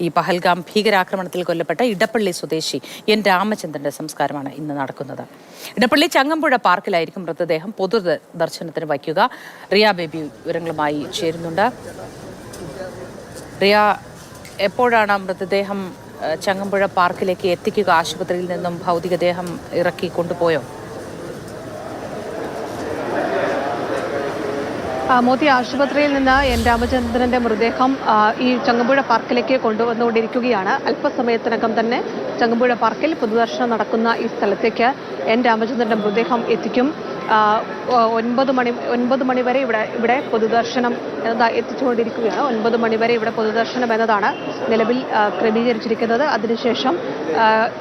ഈ പഹൽഗാം ഭീകരാക്രമണത്തിൽ കൊല്ലപ്പെട്ട ഇടപ്പള്ളി സ്വദേശി എൻ രാമചന്ദ്രന്റെ സംസ്കാരമാണ് ഇന്ന് നടക്കുന്നത്. ഇടപ്പള്ളി ചങ്ങമ്പുഴ പാർക്കിലായിരിക്കും മൃതദേഹം പൊതുദർശനത്തിന് വയ്ക്കുക. റിയ ബേബി വിവരങ്ങളുമായി ചേരുന്നുണ്ട്. റിയ, എപ്പോഴാണ് മൃതദേഹം ചങ്ങമ്പുഴ പാർക്കിലേക്ക് എത്തിക്കുക? ആശുപത്രിയിൽ നിന്നും ഭൗതികദേഹം ഇറക്കി കൊണ്ടുപോയോ? മോദി ആശുപത്രിയിൽ നിന്ന് എൻ രാമചന്ദ്രന്റെ മൃതദേഹം ഈ ചങ്ങമ്പുഴ പാർക്കിലേക്ക് കൊണ്ടുവന്നുകൊണ്ടിരിക്കുകയാണ്. അല്പസമയത്തിനകം തന്നെ ചങ്ങമ്പുഴ പാർക്കിൽ പൊതുദർശനം നടക്കുന്ന ഈ സ്ഥലത്തേക്ക് എൻ രാമചന്ദ്രന്റെ മൃതദേഹം എത്തിക്കും. 9 മണി വരെ ഇവിടെ പൊതുദർശനം എത്തിച്ചുകൊണ്ടിരിക്കുകയാണ്. 9 മണി വരെ ഇവിടെ പൊതുദർശനം എന്നതാണ് നിലവിൽ ക്രമീകരിച്ചിരിക്കുന്നത്. അതിനുശേഷം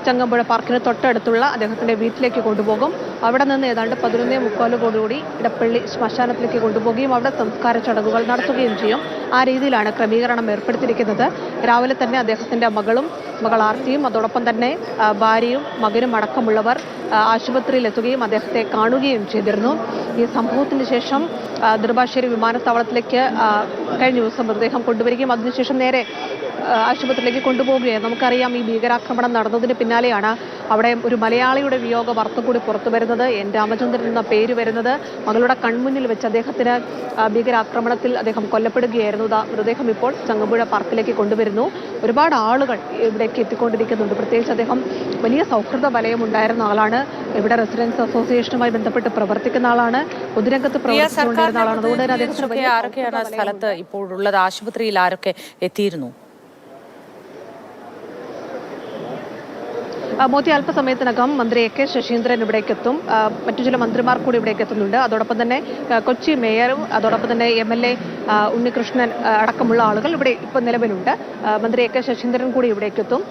ചങ്ങമ്പുഴ പാർക്കിന് തൊട്ടടുത്തുള്ള അദ്ദേഹത്തിന്റെ വീട്ടിലേക്ക് കൊണ്ടുപോകും. അവിടെ നിന്ന് ഏതാണ്ട് 11:45 ഇടപ്പള്ളി ശ്മശാനത്തിലേക്ക് കൊണ്ടുപോകുകയും അവിടെ സംസ്കാര ചടങ്ങുകൾ നടത്തുകയും ചെയ്യും. ആ രീതിയിലാണ് ക്രമീകരണം ഏർപ്പെടുത്തിയിരിക്കുന്നത്. രാവിലെ തന്നെ അദ്ദേഹത്തിന്റെ മകൾ ആർത്തിയും അതോടൊപ്പം തന്നെ ഭാര്യയും മകനും അടക്കമുള്ളവർ ആശുപത്രിയിൽ എത്തുകയും അദ്ദേഹത്തെ കാണുകയും ചെയ്തിരുന്നു. ഈ സംഭവത്തിന് ശേഷം നെടുമ്പാശ്ശേരി വിമാനത്താവളത്തിലേക്ക് കഴിഞ്ഞ ദിവസം മൃതദേഹം കൊണ്ടുവരികയും അതിനുശേഷം നേരെ ആശുപത്രിയിലേക്ക് കൊണ്ടുപോവുകയാണ്. നമുക്കറിയാം, ഈ ഭീകരാക്രമണം നടന്നതിന് പിന്നാലെയാണ് അവിടെ ഒരു മലയാളിയുടെ വിയോഗ വാർത്ത കൂടി പുറത്തു വരുന്നത്. എൻ രാമചന്ദ്രൻ എന്ന പേര് വരുന്നത്. മകളുടെ കൺമുന്നിൽ വെച്ച് അദ്ദേഹത്തിന് ഭീകരാക്രമണത്തിൽ അദ്ദേഹം കൊല്ലപ്പെടുകയായിരുന്നു. മൃതദേഹം ഇപ്പോൾ ചങ്ങമ്പുഴ പാർക്കിലേക്ക് കൊണ്ടുവരുന്നു. ഒരുപാട് ആളുകൾ ഇവിടേക്ക് എത്തിക്കൊണ്ടിരിക്കുന്നുണ്ട്. പ്രത്യേകിച്ച് അദ്ദേഹം വലിയ സൗഹൃദ വലയമുണ്ടായിരുന്ന ആളാണ്. ഇവിടെ റെസിഡൻസ് അസോസിയേഷനുമായി ബന്ധപ്പെട്ട് പ്രവർത്തിക്കുന്ന ആളാണ്. പൊതുരംഗത്ത് പ്രവർത്തിച്ചുകൊണ്ടിരുന്ന ആളാണ്. അതുകൊണ്ട് തന്നെ അദ്ദേഹത്തിന് ആരൊക്കെയാണ് സ്ഥലത്ത് ഇപ്പോഴുള്ളത്? ആശുപത്രിയിൽ ആരൊക്കെ എത്തിയിരുന്നു? മോദി അല്പസമയത്തിനകം മന്ത്രി എ.കെ. ശശീന്ദ്രൻ ഇവിടേക്ക് എത്തും. മറ്റു ചില മന്ത്രിമാർ കൂടി ഇവിടേക്ക് എത്തുന്നുണ്ട്. അതോടൊപ്പം തന്നെ കൊച്ചി മേയറും അതോടൊപ്പം തന്നെ MLA ഉണ്ണികൃഷ്ണൻ അടക്കമുള്ള ആളുകൾ ഇവിടെ ഇപ്പോൾ നിലവിലുണ്ട്. മന്ത്രി എ.കെ. ശശീന്ദ്രൻ കൂടി ഇവിടേക്ക് എത്തും.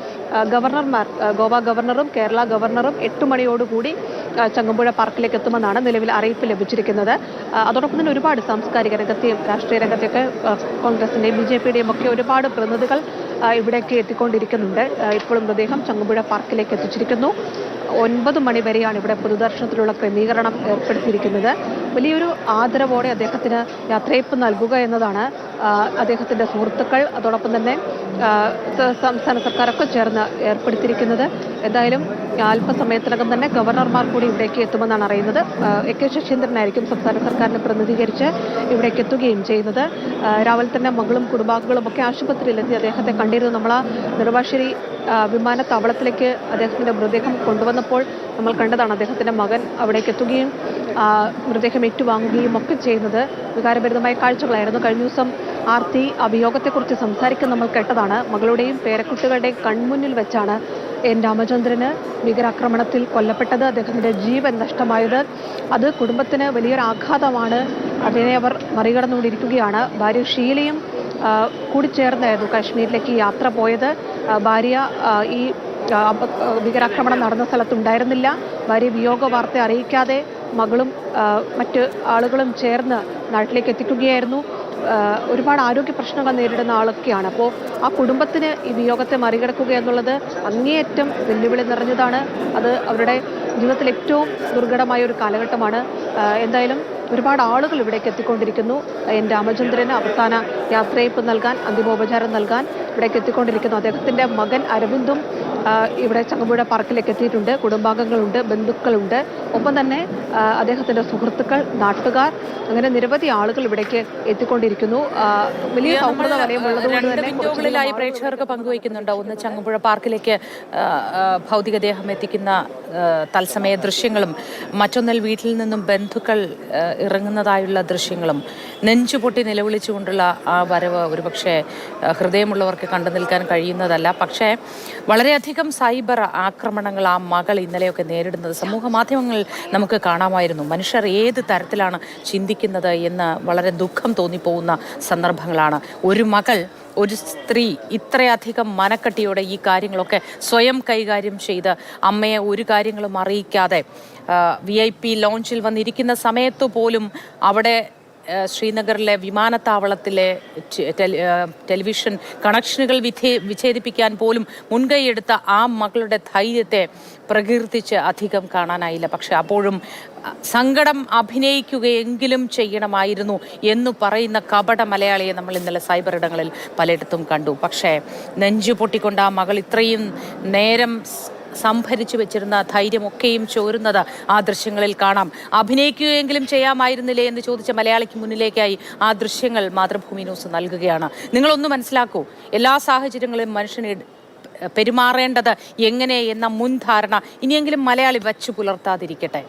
ഗവർണർമാർ, ഗോവ ഗവർണറും കേരള ഗവർണറും 8 മണിയോടുകൂടി ചങ്ങമ്പുഴ പാർക്കിലേക്ക് എത്തുമെന്നാണ് നിലവിൽ അറിയിപ്പ് ലഭിച്ചിരിക്കുന്നത്. അതോടൊപ്പം തന്നെ ഒരുപാട് സാംസ്കാരിക രംഗത്തെയും രാഷ്ട്രീയ രംഗത്തെയൊക്കെ കോൺഗ്രസിന്റെയും BJPയുടെയും ഒക്കെ ഒരുപാട് പ്രതിനിധികൾ ഇവിടേക്ക് എത്തിക്കൊണ്ടിരിക്കുന്നുണ്ട്. ഇപ്പോഴും മൃതദേഹം ചങ്ങമ്പുഴ പാർക്കിലേക്ക് എത്തിച്ചിരിക്കുന്നു. 9 മണി വരെയാണ് ഇവിടെ പൊതുദർശനത്തിലുള്ള ക്രമീകരണം ഏർപ്പെടുത്തിയിരിക്കുന്നത്. വലിയൊരു ആദരവോടെ അദ്ദേഹത്തിന് യാത്രയയപ്പ് നൽകുക എന്നതാണ് അദ്ദേഹത്തിന്റെ സുഹൃത്തുക്കൾ അതോടൊപ്പം തന്നെ സംസ്ഥാന സർക്കാരൊക്കെ ചേർന്ന് ഏർപ്പെടുത്തിയിരിക്കുന്നത്. എന്തായാലും അല്പസമയത്തിനകം തന്നെ ഗവർണർമാർ കൂടി ഇവിടേക്ക് എത്തുമെന്നാണ് അറിയുന്നത്. എ.കെ. ശശീന്ദ്രനായിരിക്കും സംസ്ഥാന സർക്കാരിനെ പ്രതിനിധീകരിച്ച് ഇവിടേക്ക് എത്തുകയും ചെയ്യുന്നത്. രാവിലെ തന്നെ മകളും കുടുംബാംഗങ്ങളും ഒക്കെ ആശുപത്രിയിലെത്തി അദ്ദേഹത്തെ കണ്ടിരുന്നു. നമ്മൾ ആ നെടുമ്പാശ്ശേരി വിമാനത്താവളത്തിലേക്ക് അദ്ദേഹത്തിന്റെ മൃതദേഹം കൊണ്ടുവന്നപ്പോൾ നമ്മൾ കണ്ടതാണ്. അദ്ദേഹത്തിന്റെ മകൻ അവിടേക്ക് എത്തുകയും മൃതദേഹം ഏറ്റുവാങ്ങുകയും ഒക്കെ ചെയ്യുന്നത് വികാരഭരിതമായ കാഴ്ചകളായിരുന്നു. കഴിഞ്ഞ ദിവസം ആർത്തി അഭിയോഗത്തെക്കുറിച്ച് സംസാരിക്കാൻ നമ്മൾ കേട്ടതാണ്. മകളുടെയും പേരക്കുട്ടികളുടെയും കൺമുന്നിൽ വെച്ചാണ് എൻ രാമചന്ദ്രന് ഭീകരാക്രമണത്തിൽ കൊല്ലപ്പെട്ടത്. അദ്ദേഹത്തിന്റെ ജീവൻ നഷ്ടമായത്. അത് കുടുംബത്തിന് വലിയൊരു ആഘാതമാണ്. അതിനെ അവർ മറികടന്നുകൊണ്ടിരിക്കുകയാണ്. ഭാര്യ ഷീലയും കൂടി ചേർന്നായിരുന്നു കാശ്മീരിലേക്ക് യാത്ര പോയത്. ഭാര്യ ഈ ഭീകരാക്രമണം നടന്ന സ്ഥലത്തുണ്ടായിരുന്നില്ല. ഭാര്യ വിയോഗ വാർത്ത അറിയിക്കാതെ മകളും മറ്റ് ആളുകളും ചേർന്ന് നാട്ടിലേക്ക് എത്തിക്കുകയായിരുന്നു. ഒരുപാട് ആരോഗ്യ പ്രശ്നങ്ങൾ നേരിടുന്ന ആളൊക്കെയാണ്. അപ്പോൾ ആ കുടുംബത്തിന് ഈ വിയോഗത്തെ മറികടക്കുക എന്നുള്ളത് അങ്ങേയറ്റം വെല്ലുവിളി നിറഞ്ഞതാണ്. അത് അവരുടെ ജീവിതത്തിൽ ഏറ്റവും ദുർഘടമായ ഒരു കാലഘട്ടമാണ്. എന്തായാലും ഒരുപാട് ആളുകൾ ഇവിടേക്ക് എത്തിക്കൊണ്ടിരിക്കുന്നു. എൻ രാമചന്ദ്രന് അവസാന യാത്രയയപ്പ് നൽകാൻ, അന്തിമോപചാരം നൽകാൻ ഇവിടേക്ക് എത്തിക്കൊണ്ടിരിക്കുന്നു. അദ്ദേഹത്തിന്റെ മകൻ അരവിന്ദും ഇവിടെ ചങ്ങമ്പുഴ പാർക്കിലേക്ക് എത്തിയിട്ടുണ്ട്. കുടുംബാംഗങ്ങളുണ്ട്, ബന്ധുക്കളുണ്ട്, ഒപ്പം തന്നെ അദ്ദേഹത്തിന്റെ സുഹൃത്തുക്കൾ, നാട്ടുകാർ, അങ്ങനെ നിരവധി ആളുകൾ ഇവിടേക്ക് എത്തിക്കൊണ്ടിരിക്കുന്നു. വലിയ സൗഹൃദ വലയമുള്ളതുകൊണ്ട് തന്നെ പ്രേക്ഷകർക്ക് പങ്കുവയ്ക്കുന്നുണ്ട്. ഒന്ന് ചങ്ങമ്പുഴ പാർക്കിലേക്ക് ഭൗതികദേഹം എത്തിക്കുന്ന തത്സമയ ദൃശ്യങ്ങളും മറ്റൊന്നിൽ വീട്ടിൽ നിന്നും ബന്ധുക്കൾ ഇറങ്ങുന്നതായുള്ള ദൃശ്യങ്ങളും നെഞ്ചുപൊട്ടി നിലവിളിച്ചുകൊണ്ടുള്ള ആ വരവ് ഒരുപക്ഷെ ഹൃദയമുള്ളവർക്ക് കണ്ടു നിൽക്കാൻ കഴിയുന്നതല്ല. പക്ഷേ വളരെയധികം സൈബർ ആക്രമണങ്ങൾ ആ മകൾ ഇന്നലെയൊക്കെ നേരിടുന്നത് സമൂഹ മാധ്യമങ്ങളിൽ നമുക്ക് കാണാമായിരുന്നു. മനുഷ്യർ ഏത് തരത്തിലാണ് ചിന്തിക്കുന്നത് എന്ന് വളരെ ദുഃഖം തോന്നിപ്പോകുന്ന സന്ദർഭങ്ങളാണ്. ഒരു മകൾ, ഒരു സ്ത്രീ ഇത്രയധികം മനക്കട്ടിയോടെ ഈ കാര്യങ്ങളൊക്കെ സ്വയം കൈകാര്യം ചെയ്ത് അമ്മയെ ഒരു കാര്യങ്ങളും അറിയിക്കാതെ VIP ലോഞ്ചിൽ വന്നിരിക്കുന്ന സമയത്തു പോലും അവിടെ ശ്രീനഗറിലെ വിമാനത്താവളത്തിലെ ടെലിവിഷൻ കണക്ഷനുകൾ വിച്ഛേദിപ്പിക്കാൻ പോലും മുൻകൈയെടുത്ത ആ മകളുടെ ധൈര്യത്തെ പ്രകീർത്തിച്ച് അധികം കാണാനായില്ല. പക്ഷെ അപ്പോഴും സങ്കടം അഭിനയിക്കുകയെങ്കിലും ചെയ്യണമായിരുന്നു എന്ന് പറയുന്ന കപട മലയാളിയെ നമ്മൾ ഇന്നലെ സൈബർ ഇടങ്ങളിൽ പലയിടത്തും കണ്ടു. പക്ഷേ നെഞ്ചു പൊട്ടിക്കൊണ്ട് ആ മകൾ ഇത്രയും നേരം സംഭരിച്ചു വെച്ചിരുന്ന ധൈര്യമൊക്കെയും ചോരുന്നത് ആ ദൃശ്യങ്ങളിൽ കാണാം. അഭിനയിക്കുകയെങ്കിലും ചെയ്യാമായിരുന്നില്ലേ എന്ന് ചോദിച്ച മലയാളിക്ക് മുന്നിലേക്കായി ആ ദൃശ്യങ്ങൾ മാതൃഭൂമി ന്യൂസ് നൽകുകയാണ്. നിങ്ങളൊന്ന് മനസ്സിലാക്കൂ, എല്ലാ സാഹചര്യങ്ങളിലും മനുഷ്യന് പെരുമാറേണ്ടത് എങ്ങനെ എന്ന മുൻധാരണ ഇനിയെങ്കിലും മലയാളി വച്ചു പുലർത്താതിരിക്കട്ടെ.